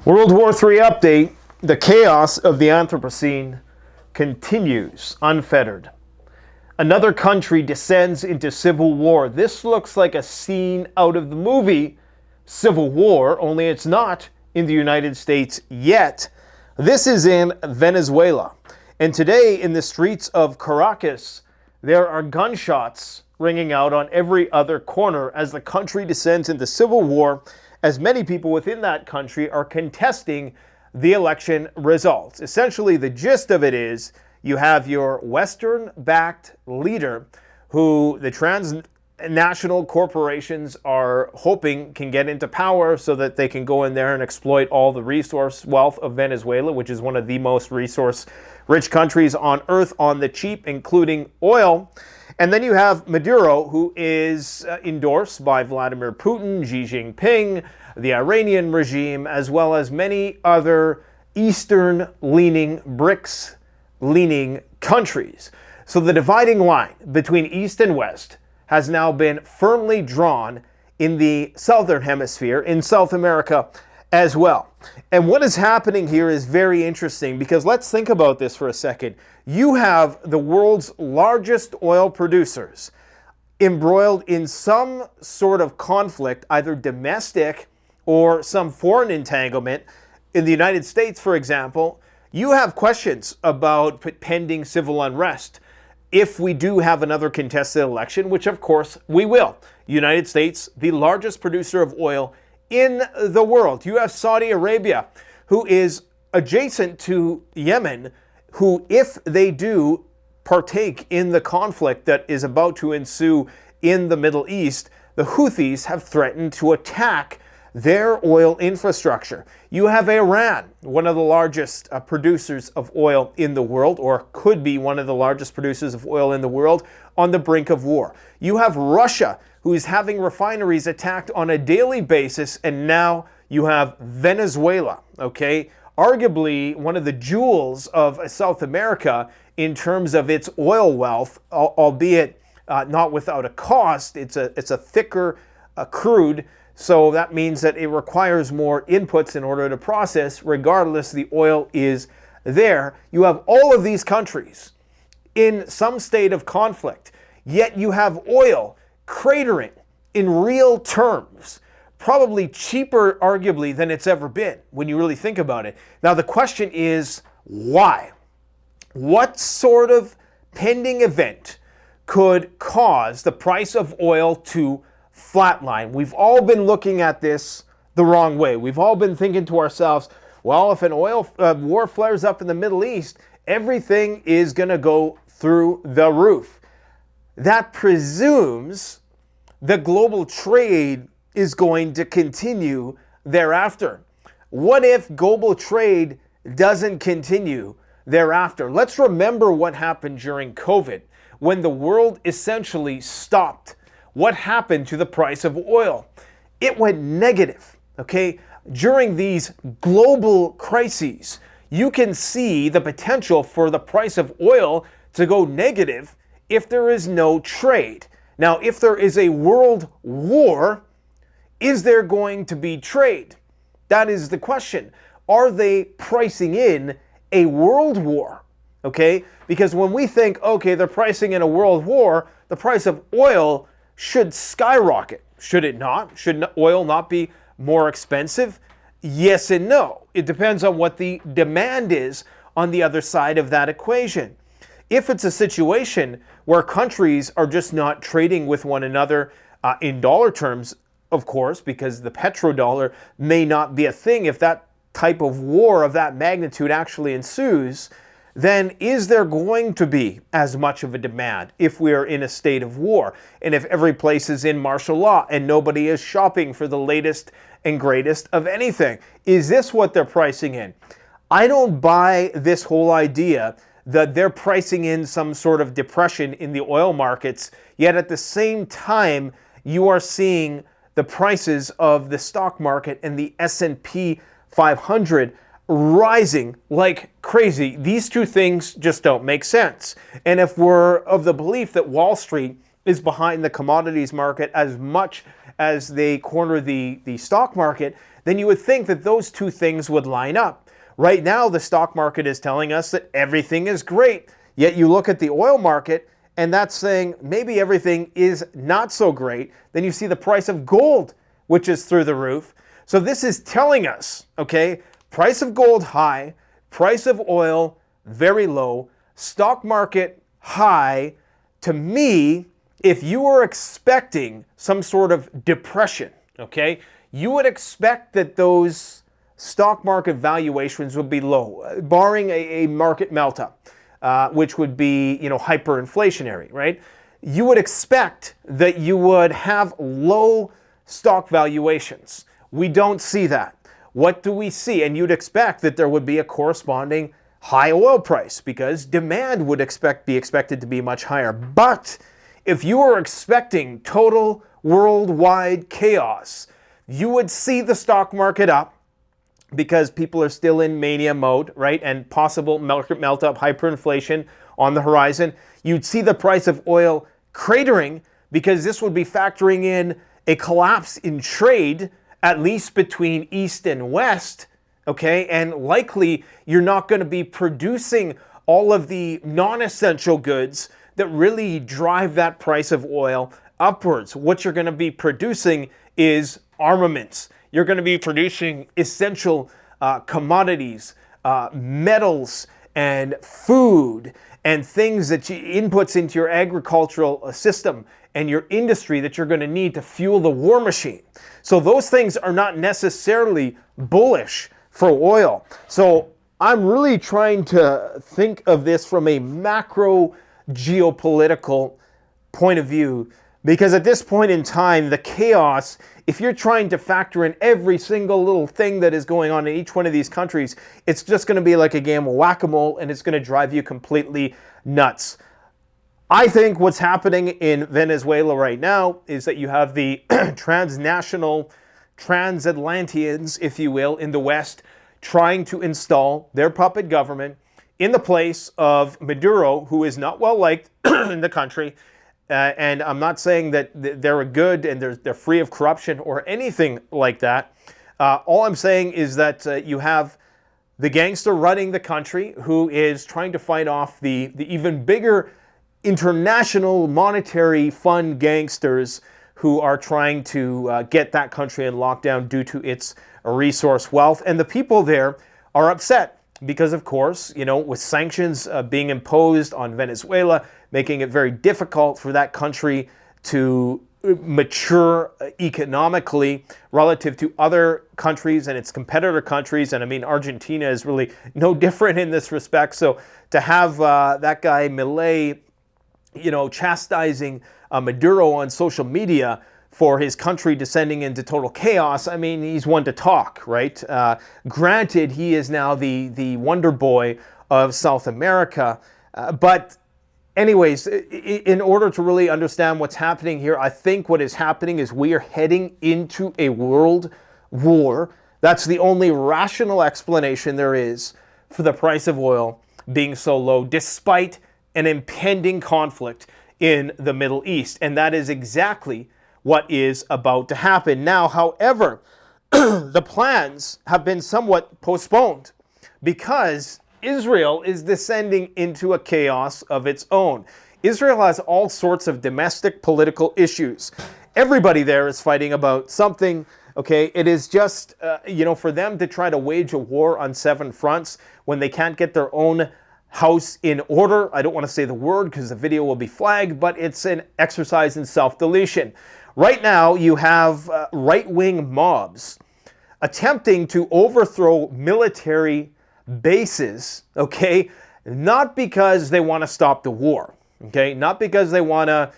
World War III update. The chaos of the Anthropocene continues unfettered. Another country descends into civil war. This looks like a scene out of the movie Civil War, only it's not in the United States yet. This is in Venezuela. And today in the streets of Caracas, there are gunshots ringing out on every other corner as the country descends into civil war, as many people within that country are contesting the election results. Essentially, the gist of it is you have your Western-backed leader who the transnational corporations are hoping can get into power so that they can go in there and exploit all the resource wealth of Venezuela, which is one of the most resource-rich countries on earth on the cheap, including oil. And then you have Maduro, who is endorsed by Vladimir Putin, Xi Jinping, the Iranian regime, as well as many other Eastern-leaning, BRICS-leaning countries. So the dividing line between East and West has now been firmly drawn in the Southern Hemisphere, in South America as well. And what is happening here is very interesting, because let's think about this for a second. You have the world's largest oil producers embroiled in some sort of conflict, either domestic or some foreign entanglement. In the United States, for example, you have questions about pending civil unrest. If we do have another contested election, which of course we will. United States, the largest producer of oil in the world. You have Saudi Arabia, who is adjacent to Yemen, who, if they do partake in the conflict that is about to ensue in the Middle East, the Houthis have threatened to attack their oil infrastructure. You have Iran, one of the largest producers of oil in the world, or could be one of the largest producers of oil in the world, on the brink of war. You have Russia, who is having refineries attacked on a daily basis, and now you have Venezuela, okay? Arguably one of the jewels of South America in terms of its oil wealth, albeit not without a cost. It's a thicker crude, so that means that it requires more inputs in order to process. Regardless, the oil is there. You have all of these countries in some state of conflict, yet you have oil cratering in real terms, probably cheaper arguably than it's ever been when you really think about it. Now the question is, why? What sort of pending event could cause the price of oil to flatline? We've all been looking at this the wrong way. We've all been thinking to ourselves, well, if an oil war flares up in the Middle East, everything is going to go through the roof. That presumes the global trade is going to continue thereafter. What if global trade doesn't continue thereafter? Let's remember what happened during COVID, when the world essentially stopped. What happened to the price of oil? It went negative, okay? During these global crises, you can see the potential for the price of oil to go negative if there is no trade. Now, if there is a world war, is there going to be trade? That is the question. Are they pricing in a world war? Okay? Because when we think, okay, they're pricing in a world war, the price of oil should skyrocket. Should it not? Should oil not be more expensive? Yes and no. It depends on what the demand is on the other side of that equation. If it's a situation where countries are just not trading with one another in dollar terms, of course, because the petrodollar may not be a thing, if that type of war of that magnitude actually ensues, then is there going to be as much of a demand if we are in a state of war? And if every place is in martial law and nobody is shopping for the latest and greatest of anything? Is this what they're pricing in? I don't buy this whole idea that they're pricing in some sort of depression in the oil markets, yet at the same time, you are seeing the prices of the stock market and the S&P 500 rising like crazy. These two things just don't make sense. And if we're of the belief that Wall Street is behind the commodities market as much as they corner the stock market, then you would think that those two things would line up. Right now, the stock market is telling us that everything is great. Yet you look at the oil market, and that's saying maybe everything is not so great. Then you see the price of gold, which is through the roof. So this is telling us, okay, price of gold high, price of oil very low, stock market high. To me, if you were expecting some sort of depression, okay, you would expect that those stock market valuations would be low, barring a market melt-up, which would be, hyperinflationary, right? You would expect that you would have low stock valuations. We don't see that. What do we see? And you'd expect that there would be a corresponding high oil price because demand would be expected to be much higher. But if you were expecting total worldwide chaos, you would see the stock market up because people are still in mania mode, right? And possible market melt-up, hyperinflation on the horizon. You'd see the price of oil cratering because this would be factoring in a collapse in trade, at least between East and West, okay? And likely you're not going to be producing all of the non-essential goods that really drive that price of oil upwards. What you're going to be producing is armaments. You're going to be producing essential commodities, metals, and food, and things that inputs into your agricultural system and your industry that you're going to need to fuel the war machine. So those things are not necessarily bullish for oil. So I'm really trying to think of this from a macro geopolitical point of view, because at this point in time, the chaos, if you're trying to factor in every single little thing that is going on in each one of these countries, it's just going to be like a game of whack-a-mole, and it's going to drive you completely nuts. I think what's happening in Venezuela right now is that you have the transnational, transatlanteans, if you will, in the West, trying to install their puppet government in the place of Maduro, who is not well liked in the country. And I'm not saying that they're good and they're free of corruption or anything like that. All I'm saying is that you have the gangster running the country who is trying to fight off the even bigger international monetary fund gangsters who are trying to get that country in lockdown due to its resource wealth. And the people there are upset because, of course, with sanctions being imposed on Venezuela, making it very difficult for that country to mature economically relative to other countries and its competitor countries. And I mean, Argentina is really no different in this respect. So to have that guy Milei, chastising Maduro on social media for his country descending into total chaos, I mean, he's one to talk, right? Granted, he is now the wonder boy of South America, but anyways, in order to really understand what's happening here, I think what is happening is we are heading into a world war. That's the only rational explanation there is for the price of oil being so low, despite an impending conflict in the Middle East. And that is exactly what is about to happen. Now, however, the plans have been somewhat postponed because Israel is descending into a chaos of its own. Israel has all sorts of domestic political issues. Everybody there is fighting about something, okay? It is just, for them to try to wage a war on 7 fronts when they can't get their own house in order. I don't want to say the word because the video will be flagged, but it's an exercise in self-deletion. Right now, you have right-wing mobs attempting to overthrow military bases, okay? Not because they want to stop the war, okay? Not because they want to,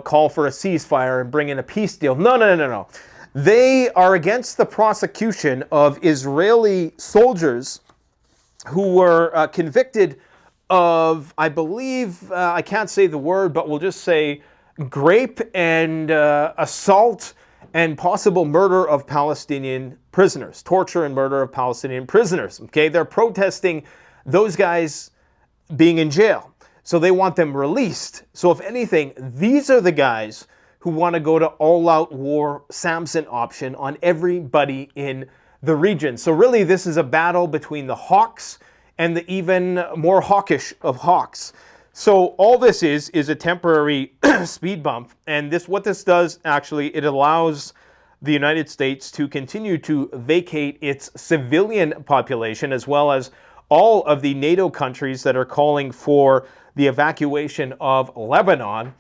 call for a ceasefire and bring in a peace deal. No. They are against the prosecution of Israeli soldiers who were convicted of, I believe, I can't say the word, but we'll just say rape and assault and possible murder of Palestinian prisoners, torture and murder of Palestinian prisoners, okay? They're protesting those guys being in jail. So they want them released. So if anything, these are the guys who want to go to all-out war Samson option on everybody in the region. So really, this is a battle between the hawks and the even more hawkish of hawks. So all this is a temporary speed bump, and what this does actually, it allows the United States to continue to vacate its civilian population, as well as all of the NATO countries that are calling for the evacuation of Lebanon.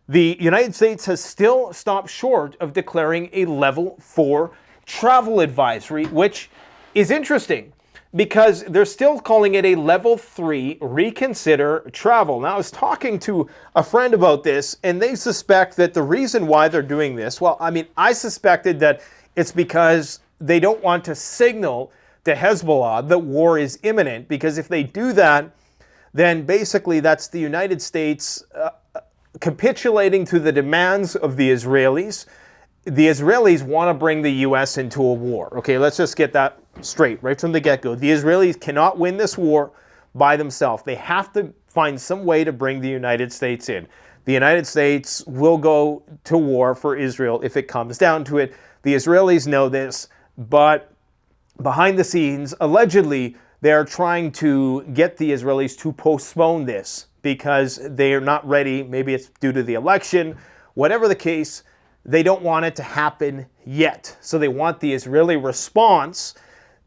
The United States has still stopped short of declaring a level 4 travel advisory, which is interesting, because they're still calling it a level 3 reconsider travel. Now, I was talking to a friend about this, and they suspect that the reason why they're doing this, well, I mean, I suspected that it's because they don't want to signal to Hezbollah that war is imminent, because if they do that, then basically that's the United States capitulating to the demands of the Israelis. The Israelis want to bring the U.S. into a war. Okay, let's just get that straight right from the get-go. The Israelis cannot win this war by themselves. They have to find some way to bring the United States in. The United States will go to war for Israel if it comes down to it. The Israelis know this, but behind the scenes, allegedly, they're trying to get the Israelis to postpone this because they are not ready. Maybe it's due to the election. Whatever the case, they don't want it to happen yet. So they want the Israeli response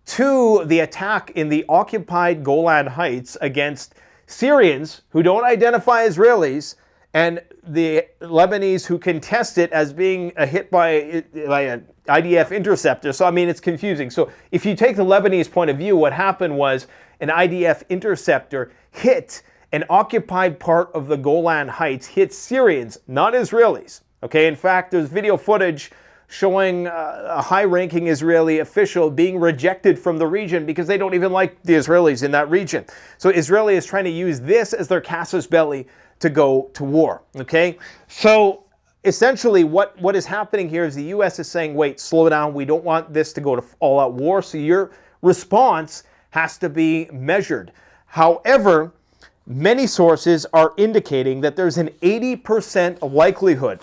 to the attack in the occupied Golan Heights against Syrians who don't identify Israelis, and the Lebanese who contest it as being a hit by an IDF interceptor. So, I mean, it's confusing. So if you take the Lebanese point of view, what happened was an IDF interceptor hit an occupied part of the Golan Heights, hit Syrians, not Israelis. Okay, in fact, there's video footage showing a high-ranking Israeli official being rejected from the region because they don't even like the Israelis in that region. So Israel is trying to use this as their casus belli to go to war. Okay, so essentially what is happening here is the U.S. is saying, wait, slow down, we don't want this to go to all-out war, so your response has to be measured. However, many sources are indicating that there's an 80% likelihood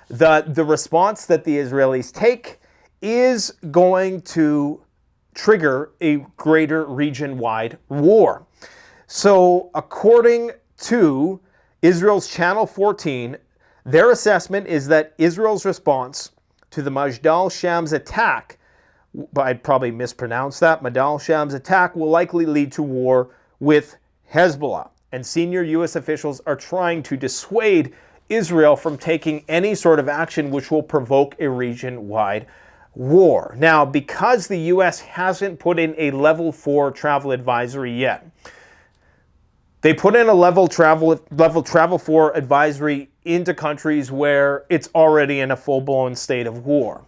that the response that the Israelis take is going to trigger a greater region-wide war. So according to Israel's Channel 14, their assessment is that Israel's response to the Majdal Shams attack, I'd probably mispronounce that, Majdal Shams attack, will likely lead to war with Hezbollah. And senior U.S. officials are trying to dissuade Israel from taking any sort of action which will provoke a region-wide war. Now, because the U.S. hasn't put in a level 4 travel advisory yet, they put in a level travel 4 advisory into countries where it's already in a full-blown state of war.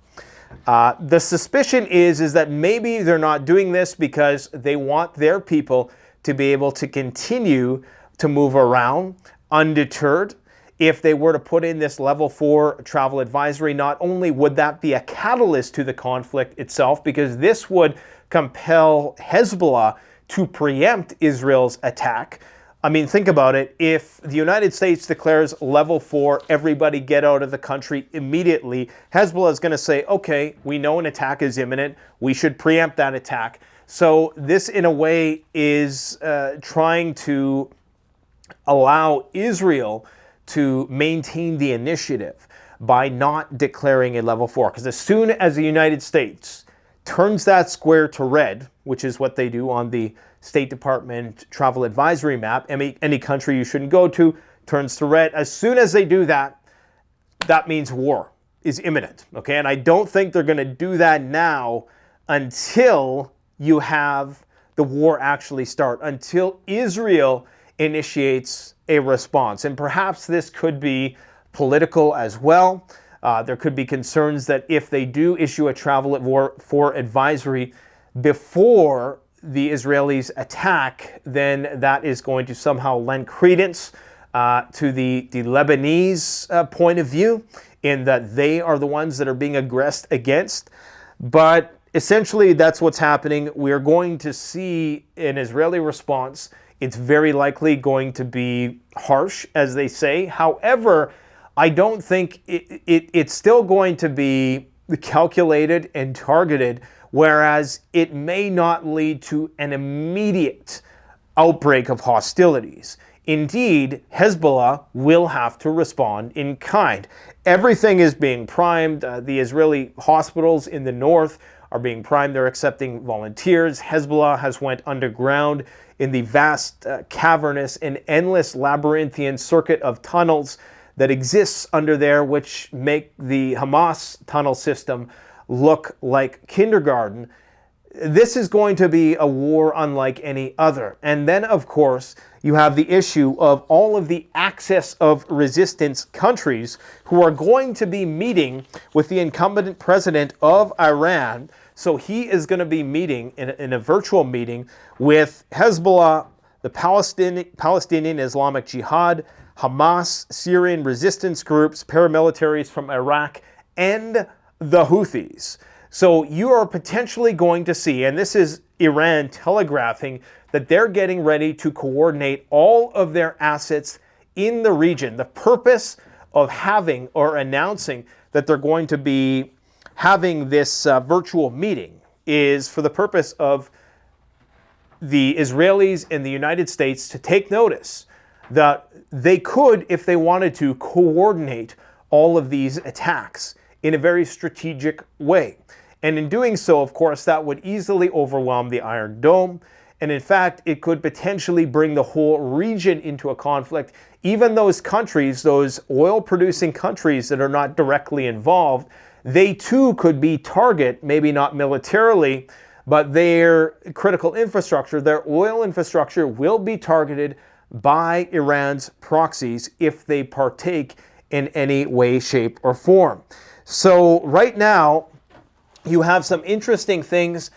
The suspicion is that maybe they're not doing this because they want their people to be able to continue to move around undeterred. If they were to put in this level 4 travel advisory, not only would that be a catalyst to the conflict itself, because this would compel Hezbollah to preempt Israel's attack. I mean, think about it. If the United States declares level 4, everybody get out of the country immediately, Hezbollah is going to say, okay, we know an attack is imminent. We should preempt that attack. So this, in a way, is trying to allow Israel to maintain the initiative by not declaring a level 4. Because as soon as the United States turns that square to red, which is what they do on the State Department travel advisory map, any country you shouldn't go to turns to red. As soon as they do that, that means war is imminent. Okay, and I don't think they're going to do that now until you have the war actually start, until Israel initiates a response. And perhaps this could be political as well. There could be concerns that if they do issue a travel war for advisory before the Israelis attack, then that is going to somehow lend credence to the Lebanese point of view, in that they are the ones that are being aggressed against. But essentially, that's what's happening. We are going to see an Israeli response. It's very likely going to be harsh, as they say. However, I don't think it's still going to be calculated and targeted whereas it may not lead to an immediate outbreak of hostilities. Indeed, Hezbollah will have to respond in kind. Everything is being primed. The Israeli hospitals in the north are being primed. They're accepting volunteers. Hezbollah has went underground in the vast, cavernous and endless labyrinthian circuit of tunnels that exists under there, which make the Hamas tunnel system look like kindergarten. This is going to be a war unlike any other. And then, of course, you have the issue of all of the axis of resistance countries who are going to be meeting with the incumbent president of Iran. So he is going to be meeting in a virtual meeting with Hezbollah, the Palestinian Islamic Jihad, Hamas, Syrian resistance groups, paramilitaries from Iraq, and the Houthis. So you are potentially going to see, and this is Iran telegraphing, that they're getting ready to coordinate all of their assets in the region. The purpose of having or announcing that they're going to be having this virtual meeting is for the purpose of the Israelis and the United States to take notice that they could, if they wanted to, coordinate all of these attacks in a very strategic way. And in doing so, of course, that would easily overwhelm the Iron Dome. And in fact, it could potentially bring the whole region into a conflict. Even those countries, those oil-producing countries that are not directly involved, they too could be target, maybe not militarily, but their critical infrastructure, their oil infrastructure will be targeted by Iran's proxies if they partake in any way, shape, or form. So right now, you have some interesting things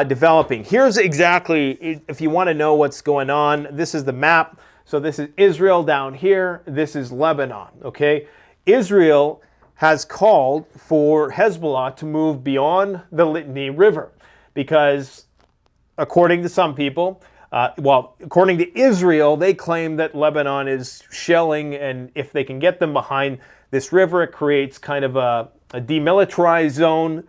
developing. Here's exactly, if you want to know what's going on, this is the map. So this is Israel down here. This is Lebanon, okay? Israel has called for Hezbollah to move beyond the Litani River because, according to some people, according to Israel, they claim that Lebanon is shelling, and if they can get them behind this river, it creates kind of a demilitarized zone,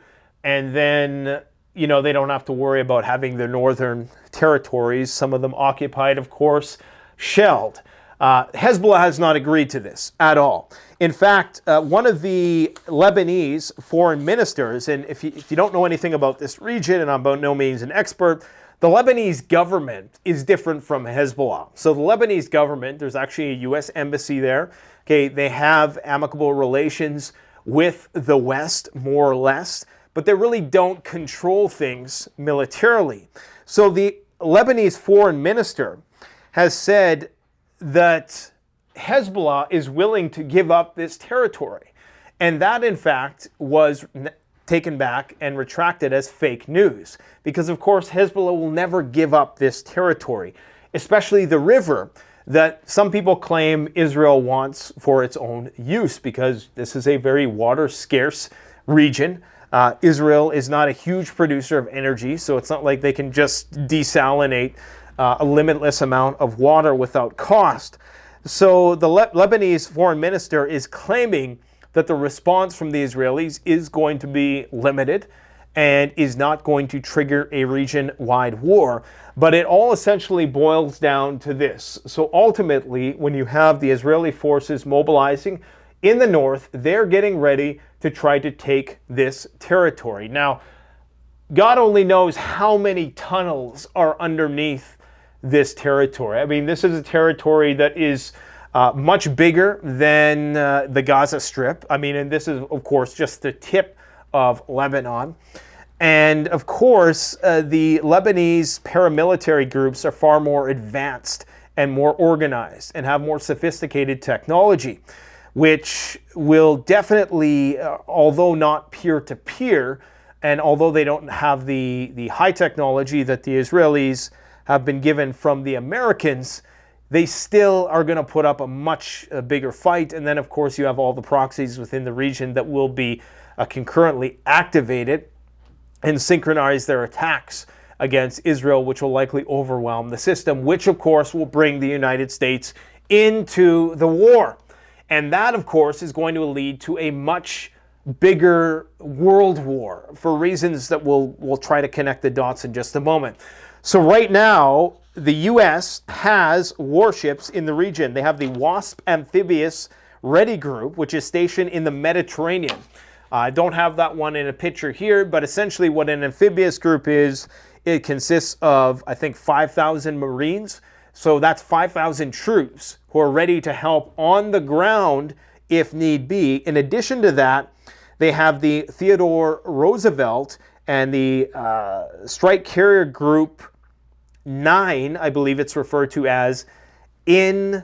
and then, you know, they don't have to worry about having their northern territories, some of them occupied, of course, shelled. Hezbollah has not agreed to this at all. In fact, one of the Lebanese foreign ministers, and if you don't know anything about this region, and I'm by no means an expert, the Lebanese government is different from Hezbollah. So the Lebanese government, there's actually a U.S. embassy there. Okay, they have amicable relations with the West, more or less, but they really don't control things militarily. So the Lebanese foreign minister has said that Hezbollah is willing to give up this territory. And that, in fact, was taken back and retracted as fake news. Because, of course, Hezbollah will never give up this territory, especially the river that some people claim Israel wants for its own use, because this is a very water-scarce region. Israel is not a huge producer of energy, so it's not like they can just desalinate a limitless amount of water without cost. So the Lebanese foreign minister is claiming that the response from the Israelis is going to be limited and is not going to trigger a region-wide war. But it all essentially boils down to this. So ultimately, when you have the Israeli forces mobilizing in the north, they're getting ready to try to take this territory. Now, God only knows how many tunnels are underneath this territory. I mean, this is a territory that is much bigger than the Gaza Strip. I mean, and this is, of course, just the tip of Lebanon. And, of course, the Lebanese paramilitary groups are far more advanced and more organized and have more sophisticated technology, which will definitely, although not peer-to-peer, and although they don't have the high technology that the Israelis have been given from the Americans, they still are going to put up a much bigger fight. And then, of course, you have all the proxies within the region that will be concurrently activated and synchronize their attacks against Israel, which will likely overwhelm the system, which, of course, will bring the United States into the war. And that, of course, is going to lead to a much bigger world war for reasons that we'll try to connect the dots in just a moment. So right now, the U.S. has warships in the region. They have the WASP amphibious ready group, which is stationed in the Mediterranean. I don't have that one in a picture here, but essentially what an amphibious group is, it consists of, I think, 5,000 Marines. So that's 5,000 troops who are ready to help on the ground if need be. In addition to that, they have the Theodore Roosevelt and the Strike Carrier Group 9, I believe it's referred to as, in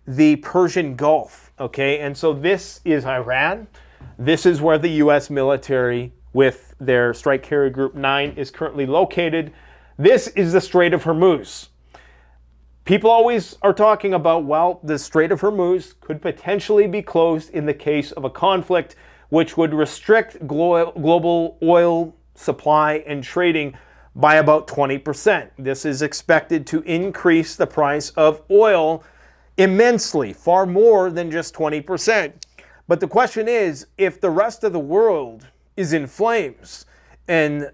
the Persian Gulf. Okay, and so this is Iran. This is where the U.S. military with their Strike Carrier Group 9 is currently located. This is the Strait of Hormuz. People always are talking about, well, the Strait of Hormuz could potentially be closed in the case of a conflict, which would restrict global oil supply and trading by about 20%. This is expected to increase the price of oil immensely, far more than just 20%. But the question is, if the rest of the world is in flames and,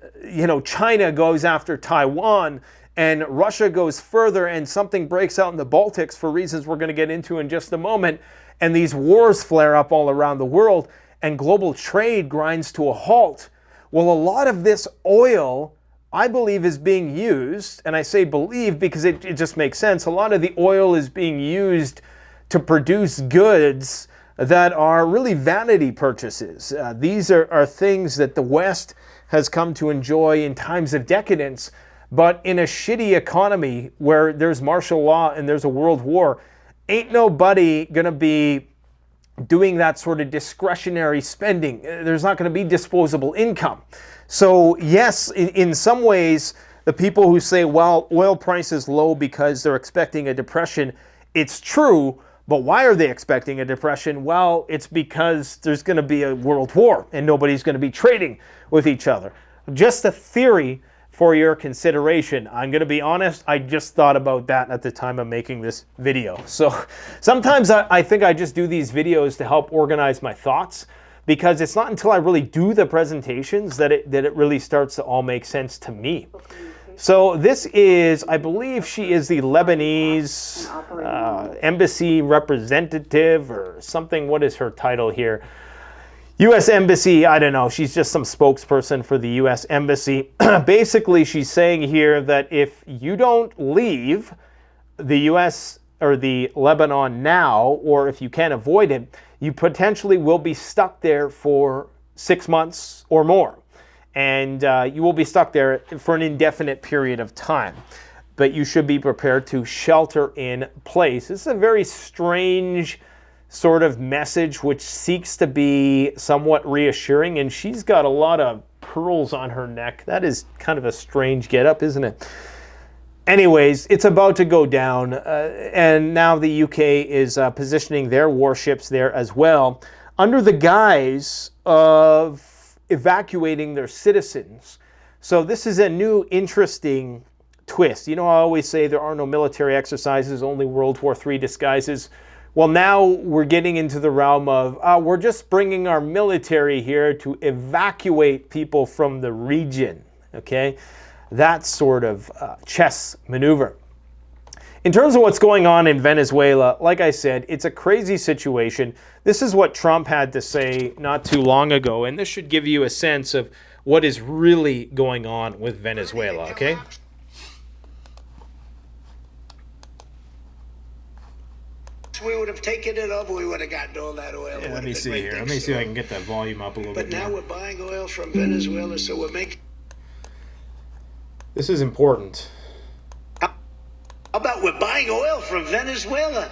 China goes after Taiwan and Russia goes further and something breaks out in the Baltics for reasons we're going to get into in just a moment, and these wars flare up all around the world and global trade grinds to a halt, well, a lot of this oil, I believe, is being used, and I say believe because it just makes sense. A lot of the oil is being used to produce goods that are really vanity purchases. These are things that the West has come to enjoy in times of decadence, but in a shitty economy where there's martial law and there's a world war, ain't nobody gonna be doing that sort of discretionary spending. There's not gonna be disposable income. So yes, in some ways, the people who say, well, oil price is low because they're expecting a depression, it's true, but why are they expecting a depression? Well, it's because there's going to be a world war and nobody's going to be trading with each other. Just a theory for your consideration. I'm going to be honest, I just thought about that at the time of making this video. So sometimes I think I just do these videos to help organize my thoughts, because it's not until I really do the presentations that it really starts to all make sense to me. So this is, I believe she is the Lebanese embassy representative or something. What is her title here? U.S. Embassy, I don't know. She's just some spokesperson for the U.S. Embassy. Basically, she's saying here that if you don't leave the U.S. or the Lebanon now, or if you can't avoid it, you potentially will be stuck there for 6 months or more. And you will be stuck there for an indefinite period of time. But you should be prepared to shelter in place. This is a very strange sort of message which seeks to be somewhat reassuring. And she's got a lot of pearls on her neck. That is kind of a strange getup, isn't it? Anyways, it's about to go down. And now the UK is positioning their warships there as well, under the guise of evacuating their citizens. So this is a new interesting twist. I always say there are no military exercises, only World War III disguises. Well, now we're getting into the realm of we're just bringing our military here to evacuate people from the region. Okay, that sort of chess maneuver. In terms of what's going on in Venezuela, like I said, it's a crazy situation. This is what Trump had to say not too long ago, and this should give you a sense of what is really going on with Venezuela, okay? We would have taken it over, we would have gotten all that oil. Yeah, let me see here. Let me see if I can get that volume up a little bit. But now we're buying oil from Venezuela, so we're making... This is important. How about we're buying oil from Venezuela?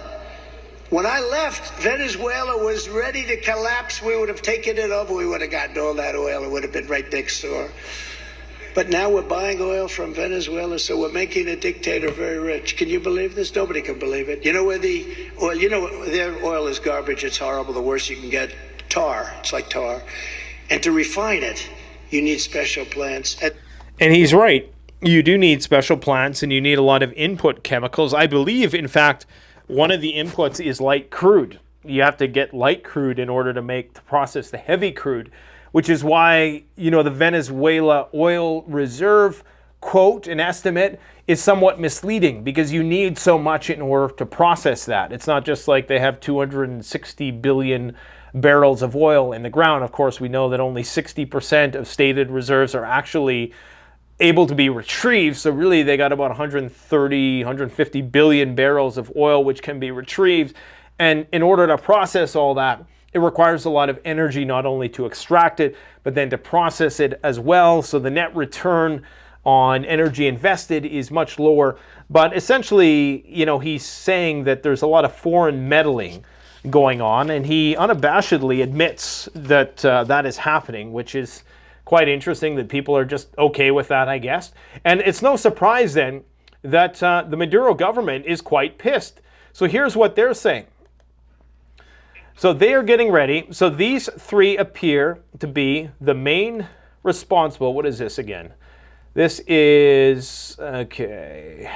When I left, Venezuela was ready to collapse. We would have taken it over. We would have gotten all that oil. It would have been right next door. But now we're buying oil from Venezuela, so we're making a dictator very rich. Can you believe this? Nobody can believe it. You know where the oil, their oil is garbage. It's horrible. The worst you can get, tar. It's like tar. And to refine it, you need special plants. And he's right. You do need special plants, and you need a lot of input chemicals. I believe, in fact, one of the inputs is light crude. you have to get light crude in order to process the heavy crude, which is why, the Venezuela oil reserve quote, an estimate, is somewhat misleading because you need so much in order to process that. It's not just like they have 260 billion barrels of oil in the ground. Of course, we know that only 60% of stated reserves are actually able to be retrieved. So really they got about 130, 150 billion barrels of oil which can be retrieved. And in order to process all that, it requires a lot of energy, not only to extract it, but then to process it as well. So the net return on energy invested is much lower. But essentially, he's saying that there's a lot of foreign meddling going on, and he unabashedly admits that that is happening, which is quite interesting that people are just okay with that, I guess. And it's no surprise then that the Maduro government is quite pissed. So here's what they're saying. So they are getting ready. So these three appear to be the main responsible. What is this again? This is, okay.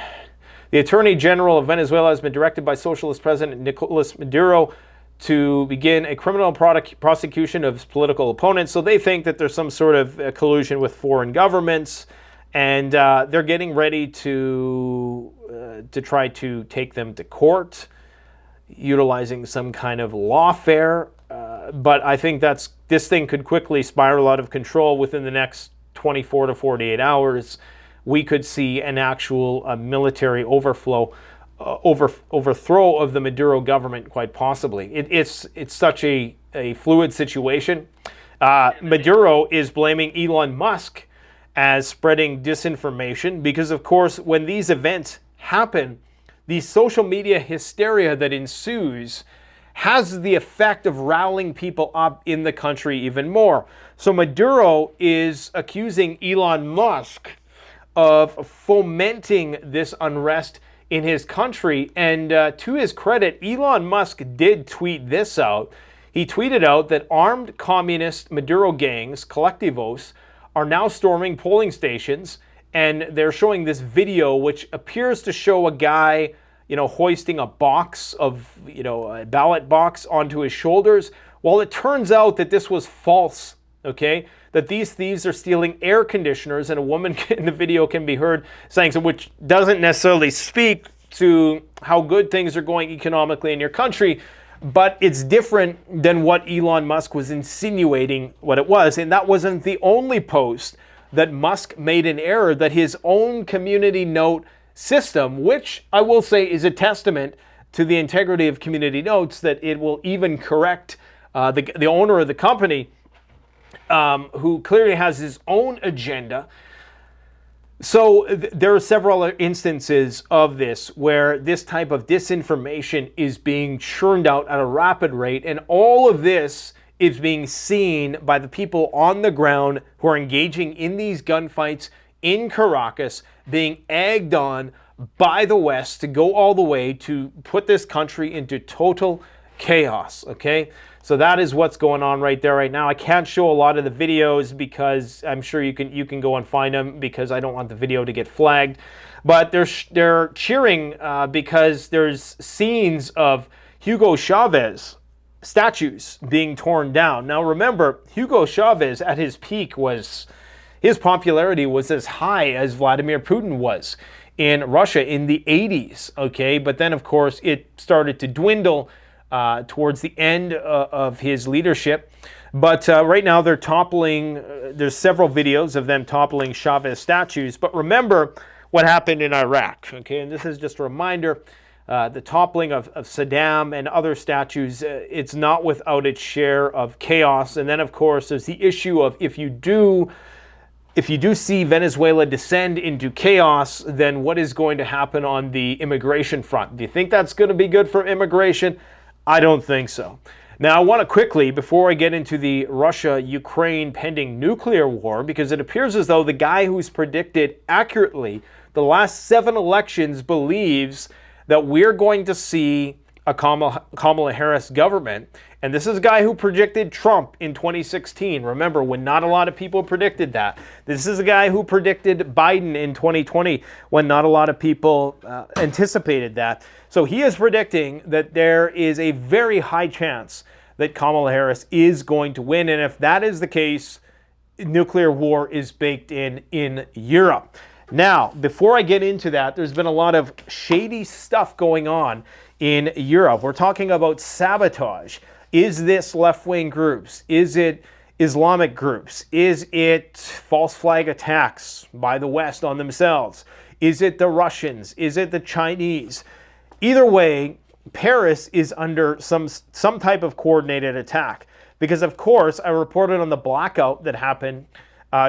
The Attorney General of Venezuela has been directed by Socialist President Nicolas Maduro to begin a criminal prosecution of his political opponents. So they think that there's some sort of collusion with foreign governments, and they're getting ready to try to take them to court, utilizing some kind of lawfare. But I think this thing could quickly spiral out of control within the next 24 to 48 hours. We could see an actual military overthrow of the Maduro government, quite possibly. It's such a fluid situation. Maduro is blaming Elon Musk as spreading disinformation because, of course, when these events happen, the social media hysteria that ensues has the effect of riling people up in the country even more. So Maduro is accusing Elon Musk of fomenting this unrest in his country. And to his credit, Elon Musk did tweet this out. He tweeted out that armed communist Maduro gangs, collectivos, are now storming polling stations. And they're showing this video, which appears to show a guy, hoisting a box of, a ballot box onto his shoulders. Well, it turns out that this was false, okay? That these thieves are stealing air conditioners, and a woman in the video can be heard saying so, which doesn't necessarily speak to how good things are going economically in your country, but it's different than what Elon Musk was insinuating what it was. And that wasn't the only post that Musk made an error, that his own community note system, which I will say is a testament to the integrity of community notes, that it will even correct the owner of the company, who clearly has his own agenda. So there are several instances of this where this type of disinformation is being churned out at a rapid rate, and all of this is being seen by the people on the ground who are engaging in these gunfights in Caracas, being egged on by the West to go all the way to put this country into total chaos, okay? So that is what's going on right there right now. I can't show a lot of the videos because I'm sure you can go and find them, because I don't want the video to get flagged. But they're cheering because there's scenes of Hugo Chavez statues being torn down. Now remember, Hugo Chavez at his peak his popularity was as high as Vladimir Putin was in Russia in the 80s, okay? But then, of course, it started to dwindle towards the end of his leadership. But right now they're toppling, there's several videos of them toppling Chavez statues. But remember what happened in Iraq, okay? And this is just a reminder, the toppling of Saddam and other statues, it's not without its share of chaos. And then, of course, there's the issue of if you do see Venezuela descend into chaos, then what is going to happen on the immigration front? Do you think that's going to be good for immigration? I don't think so. Now, I want to quickly, before I get into the Russia-Ukraine pending nuclear war, because it appears as though the guy who's predicted accurately the last 7 elections believes that we're going to see a Kamala Harris government. And this is a guy who predicted Trump in 2016. Remember, when not a lot of people predicted that. This is a guy who predicted Biden in 2020 when not a lot of people anticipated that. So he is predicting that there is a very high chance that Kamala Harris is going to win. And if that is the case, nuclear war is baked in Europe. Now, before I get into that, there's been a lot of shady stuff going on in Europe. We're talking about sabotage. Is this left-wing groups? Is it Islamic groups? Is it false flag attacks by the West on themselves? Is it the Russians? Is it the Chinese? Either way, Paris is under some type of coordinated attack. Because, of course, I reported on the blackout that happened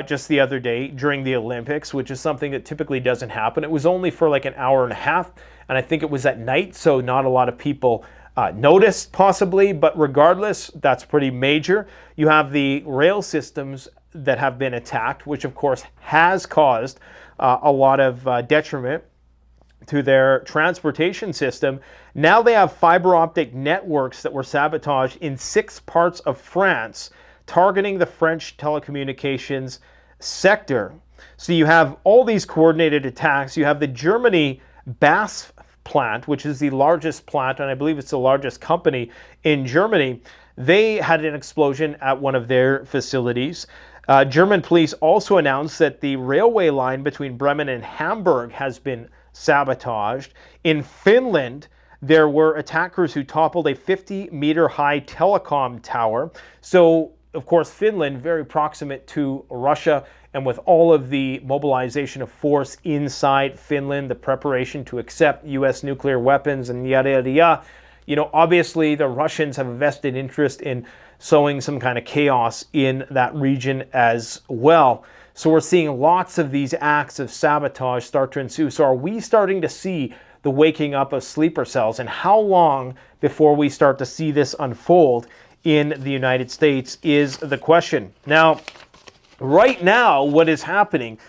just the other day during the Olympics, which is something that typically doesn't happen. It was only for like an hour and a half, and I think it was at night, so not a lot of people noticed possibly, but regardless, that's pretty major. You have the rail systems that have been attacked, which of course has caused a lot of detriment to their transportation system. Now they have fiber optic networks that were sabotaged in 6 parts of France, targeting the French telecommunications sector. So you have all these coordinated attacks. You have the Germany BASF plant, which is the largest plant, and I believe it's the largest company in Germany. They had an explosion at one of their facilities. German police also announced that the railway line between Bremen and Hamburg has been sabotaged. In Finland, there were attackers who toppled a 50-meter high telecom tower. So, of course, Finland, very proximate to Russia, and with all of the mobilization of force inside Finland, the preparation to accept U.S. nuclear weapons and yada, yada, yada, you know, obviously the Russians have a vested interest in sowing some kind of chaos in that region as well. So we're seeing lots of these acts of sabotage start to ensue. So are we starting to see the waking up of sleeper cells? And how long before we start to see this unfold in the United States is the question. Now, right now, what is happening,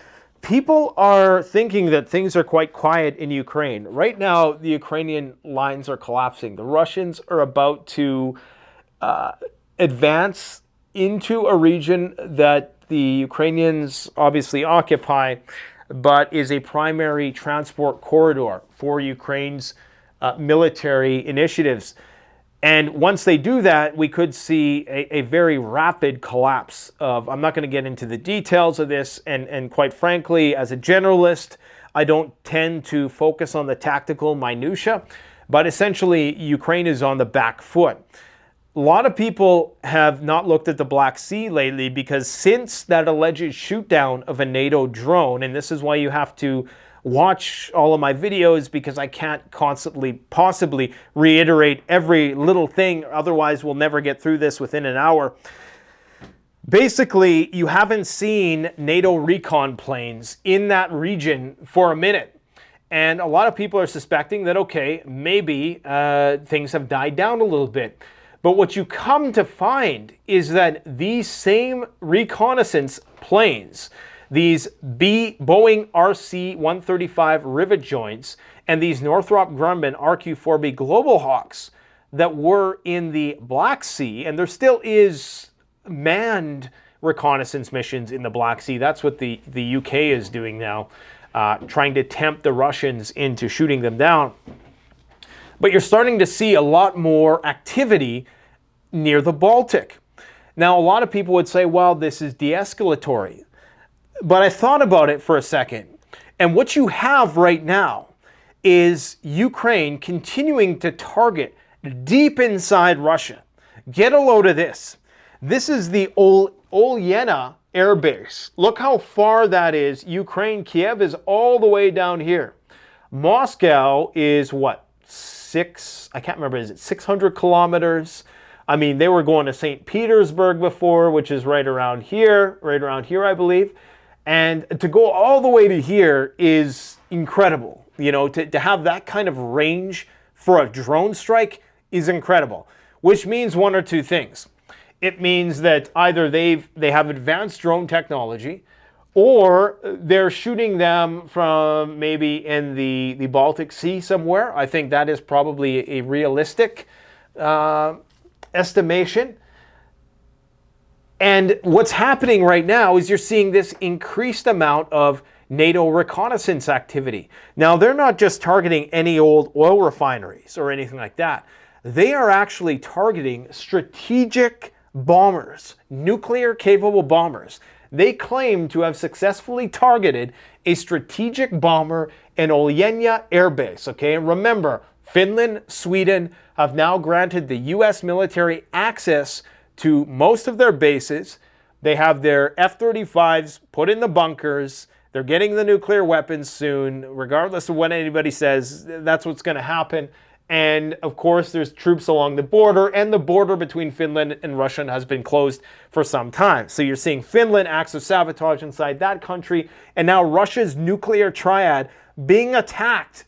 people are thinking that things are quite quiet in Ukraine. Right now, the Ukrainian lines are collapsing. The Russians are about to advance into a region that the Ukrainians obviously occupy, but is a primary transport corridor for Ukraine's military initiatives. And once they do that, we could see a very rapid collapse of, I'm not going to get into the details of this, and quite frankly, as a generalist, I don't tend to focus on the tactical minutia, but essentially, Ukraine is on the back foot. A lot of people have not looked at the Black Sea lately because since that alleged shoot down of a NATO drone, and this is why you have to watch all of my videos because I can't constantly possibly reiterate every little thing, otherwise we'll never get through this within an hour. Basically, you haven't seen NATO recon planes in that region for a minute. And a lot of people are suspecting that, okay, maybe things have died down a little bit. But what you come to find is that these same reconnaissance planes, these Boeing RC-135 rivet joints, and these Northrop Grumman RQ-4B Global Hawks that were in the Black Sea, and there still is manned reconnaissance missions in the Black Sea. That's what the UK is doing now, trying to tempt the Russians into shooting them down. But you're starting to see a lot more activity near the Baltic. Now, a lot of people would say, well, this is de-escalatory. But I thought about it for a second. And what you have right now is Ukraine continuing to target deep inside Russia. Get a load of this. This is the Olyena Air Base. Look how far that is. Ukraine, Kiev is all the way down here. Moscow is what? I can't remember, is it 600 kilometers? I mean, they were going to St. Petersburg before, which is right around here, I believe. And to go all the way to here is incredible. You know, to have that kind of range for a drone strike is incredible, which means one or two things. It means that either they have advanced drone technology, or they're shooting them from maybe in the Baltic Sea somewhere. I think that is probably a realistic estimation. And what's happening right now is you're seeing this increased amount of NATO reconnaissance activity. Now, they're not just targeting any old oil refineries or anything like that. They are actually targeting strategic bombers, nuclear-capable bombers. They claim to have successfully targeted a strategic bomber in Olyenya Air Base. Okay, and remember, Finland, Sweden have now granted the U.S. military access to most of their bases. They have their F-35s put in the bunkers. They're getting the nuclear weapons soon, regardless of what anybody says. That's what's going to happen. And of course, there's troops along the border, and the border between Finland and Russia has been closed for some time. So you're seeing Finland acts of sabotage inside that country, and now Russia's nuclear triad being attacked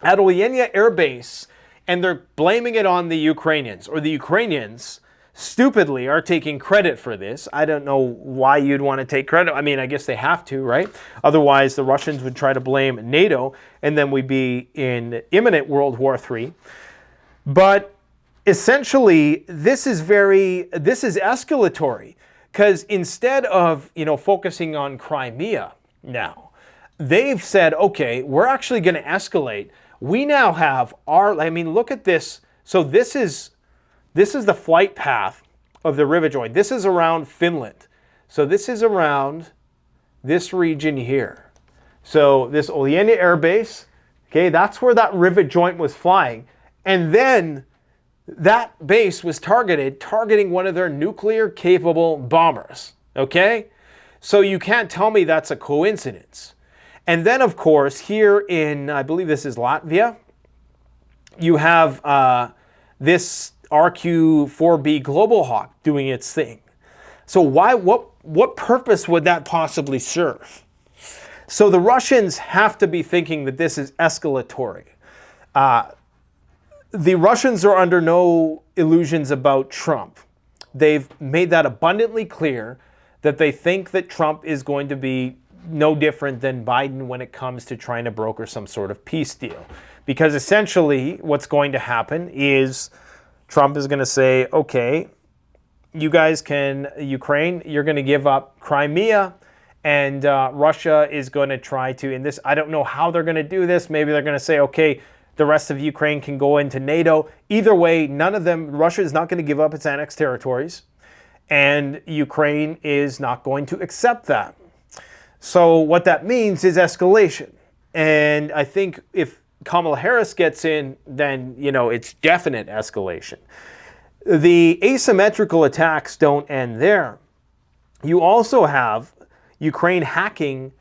at Olyenya Air Base, and they're blaming it on the Ukrainians, or the Ukrainians stupidly are taking credit for this. I don't know why you'd want to take credit. I mean, I guess they have to, right? Otherwise, the Russians would try to blame NATO, and then we'd be in imminent World War III. But essentially, this is escalatory, because instead of, focusing on Crimea now, they've said, okay, we're actually going to escalate. We now have look at this. So this is the flight path of the River-Join. This is around Finland. So this is around this region here. So this Olyenya Air Base, okay, that's where that rivet joint was flying. And then that base was targeting one of their nuclear-capable bombers, okay? So you can't tell me that's a coincidence. And then, of course, here in, I believe this is Latvia, you have this RQ-4B Global Hawk doing its thing. So what purpose would that possibly serve? So the Russians have to be thinking that this is escalatory. The Russians are under no illusions about Trump. They've made that abundantly clear that they think that Trump is going to be no different than Biden when it comes to trying to broker some sort of peace deal. Because essentially what's going to happen is Trump is going to say, okay, you guys Ukraine, you're going to give up Crimea, and Russia is going to try to, in this, I don't know how they're going to do this. Maybe they're going to say, okay, the rest of Ukraine can go into NATO. Either way, Russia is not going to give up its annexed territories, and Ukraine is not going to accept that. So what that means is escalation. And I think if Kamala Harris gets in, then, it's definite escalation. The asymmetrical attacks don't end there. You also have Ukraine hacking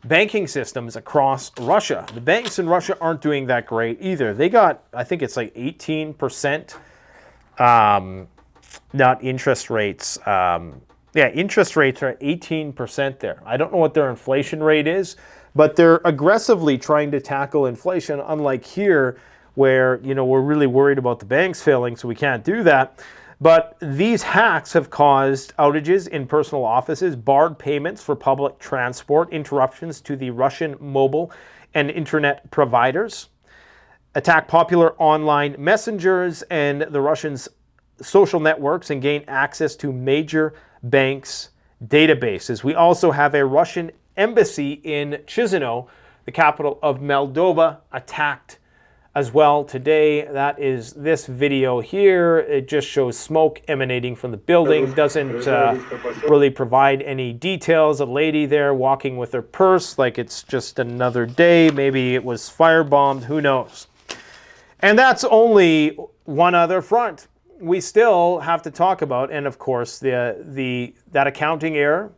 banking systems across Russia. The banks in Russia aren't doing that great either. They got, I think it's like 18%, not interest rates. Interest rates are 18% there. I don't know what their inflation rate is, but they're aggressively trying to tackle inflation, unlike here where, we're really worried about the banks failing, so we can't do that. But these hacks have caused outages in personal offices, barred payments for public transport, interruptions to the Russian mobile and internet providers, attacked popular online messengers and the Russians' social networks, and gained access to major banks' databases. We also have a Russian embassy in Chisinau, the capital of Moldova, attacked as well today. That is this video here. It just shows smoke emanating from the building. Doesn't really provide any details. A lady there walking with her purse like it's just another day. Maybe it was firebombed. Who knows? And that's only one other front. We still have to talk about, and of course, that accounting error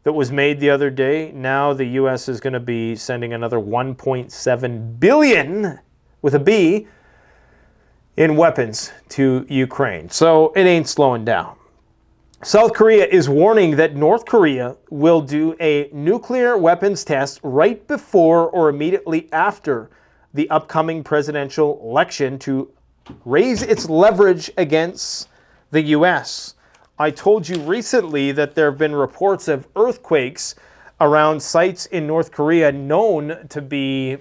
that was made the other day. Now the U.S. is going to be sending another $1.7 billion with a B in weapons to Ukraine. So it ain't slowing down. South Korea is warning that North Korea will do a nuclear weapons test right before or immediately after the upcoming presidential election to raise its leverage against the U.S. I told you recently that there have been reports of earthquakes around sites in North Korea known to be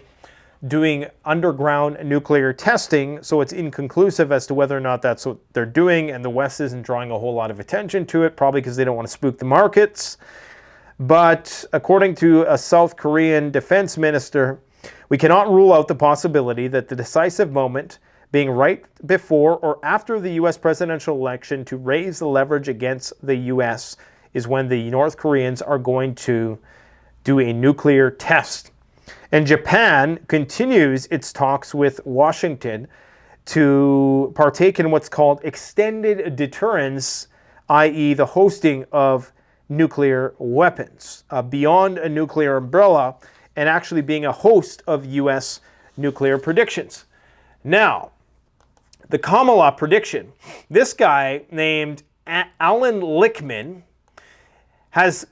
doing underground nuclear testing, so it's inconclusive as to whether or not that's what they're doing, and the West isn't drawing a whole lot of attention to it, probably because they don't want to spook the markets. But according to a South Korean defense minister, we cannot rule out the possibility that the decisive moment, being right before or after the U.S. presidential election to raise the leverage against the U.S., is when the North Koreans are going to do a nuclear test. And Japan continues its talks with Washington to partake in what's called extended deterrence, i.e. the hosting of nuclear weapons, beyond a nuclear umbrella, and actually being a host of U.S. nuclear predictions. Now, the Kamala prediction, this guy named Alan Lichtman has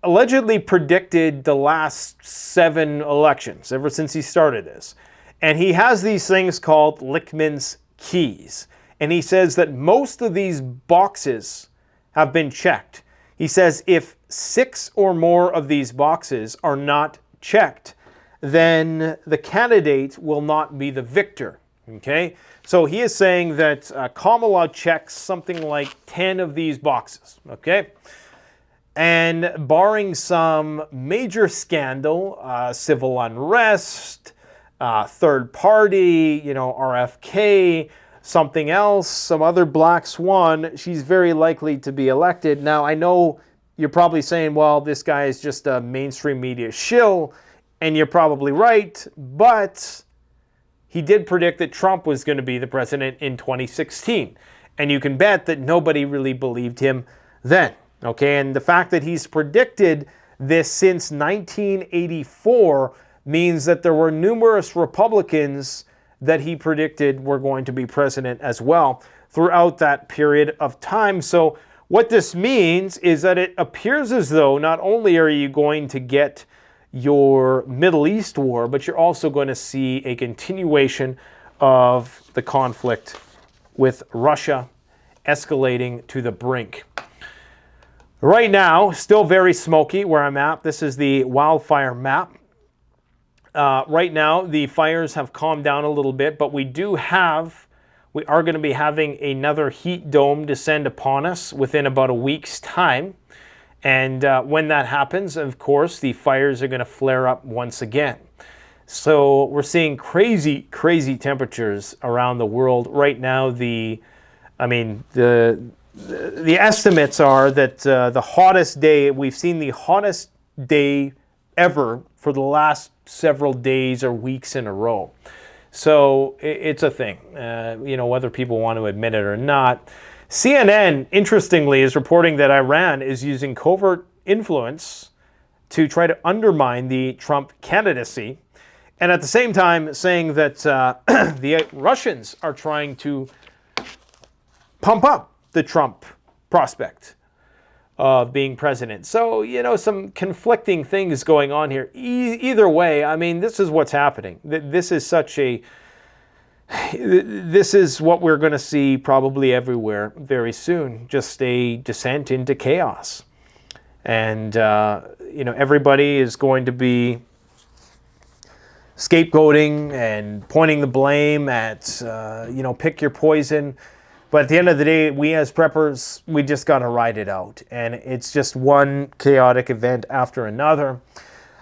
allegedly predicted the last 7 elections ever since he started this. And he has these things called Lichtman's keys. And he says that most of these boxes have been checked. He says if 6 or more of these boxes are not checked, then the candidate will not be the victor. Okay? So he is saying that Kamala checks something like 10 of these boxes. Okay? And barring some major scandal, civil unrest, third party, RFK, something else, some other black swan, she's very likely to be elected. Now, I know you're probably saying, well, this guy is just a mainstream media shill, and you're probably right, but he did predict that Trump was going to be the president in 2016. And you can bet that nobody really believed him then. Okay, and the fact that he's predicted this since 1984 means that there were numerous Republicans that he predicted were going to be president as well throughout that period of time. So what this means is that it appears as though not only are you going to get your Middle East war, but you're also going to see a continuation of the conflict with Russia escalating to the brink. Right now, still very smoky where I'm at. This is the wildfire map. Right now, the fires have calmed down a little bit, but we are going to be having another heat dome descend upon us within about a week's time. And when that happens, of course, the fires are going to flare up once again. So we're seeing crazy, crazy temperatures around the world. Right now, the estimates are that the hottest day, we've seen the hottest day ever for the last several days or weeks in a row. So it's a thing, whether people want to admit it or not. CNN, interestingly, is reporting that Iran is using covert influence to try to undermine the Trump candidacy, and at the same time saying that the Russians are trying to pump up the Trump prospect of being president. So, some conflicting things going on here. Either way, this is what's happening. This is what we're going to see probably everywhere very soon. Just a descent into chaos. And, everybody is going to be scapegoating and pointing the blame at, pick your poison. But at the end of the day, we as preppers, we just got to ride it out. And it's just one chaotic event after another.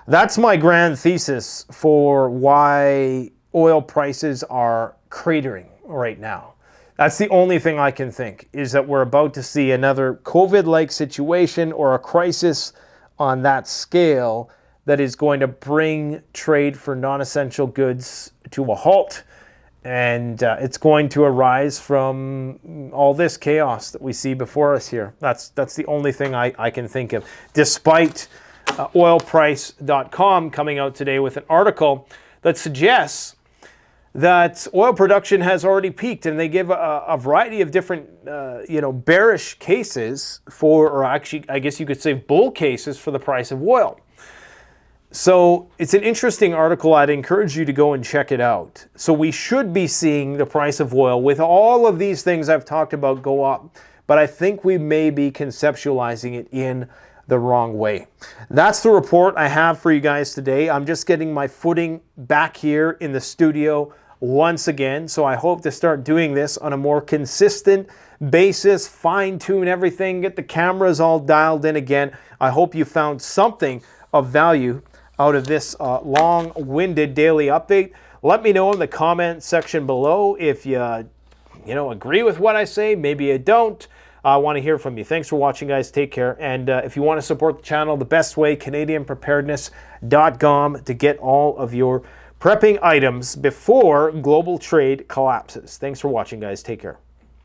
That's my grand thesis for why oil prices are cratering right now. That's the only thing I can think, is that we're about to see another COVID-like situation or a crisis on that scale that is going to bring trade for non-essential goods to a halt. And it's going to arise from all this chaos that we see before us here. That's the only thing I can think of. Despite oilprice.com coming out today with an article that suggests that oil production has already peaked, and they give a variety of different, bearish cases for, or actually, I guess you could say bull cases for the price of oil. So it's an interesting article. I'd encourage you to go and check it out. So we should be seeing the price of oil with all of these things I've talked about go up, but I think we may be conceptualizing it in the wrong way. That's the report I have for you guys today. I'm just getting my footing back here in the studio once again, so I hope to start doing this on a more consistent basis, fine-tune everything, get the cameras all dialed in again. I hope you found something of value out of this long-winded daily update. Let me know in the comment section below if you agree with what I say, maybe you don't. I want to hear from you. Thanks for watching, guys. Take care. And if you want to support the channel, the best way, CanadianPreparedness.com to get all of your prepping items before global trade collapses. Thanks for watching, guys. Take care.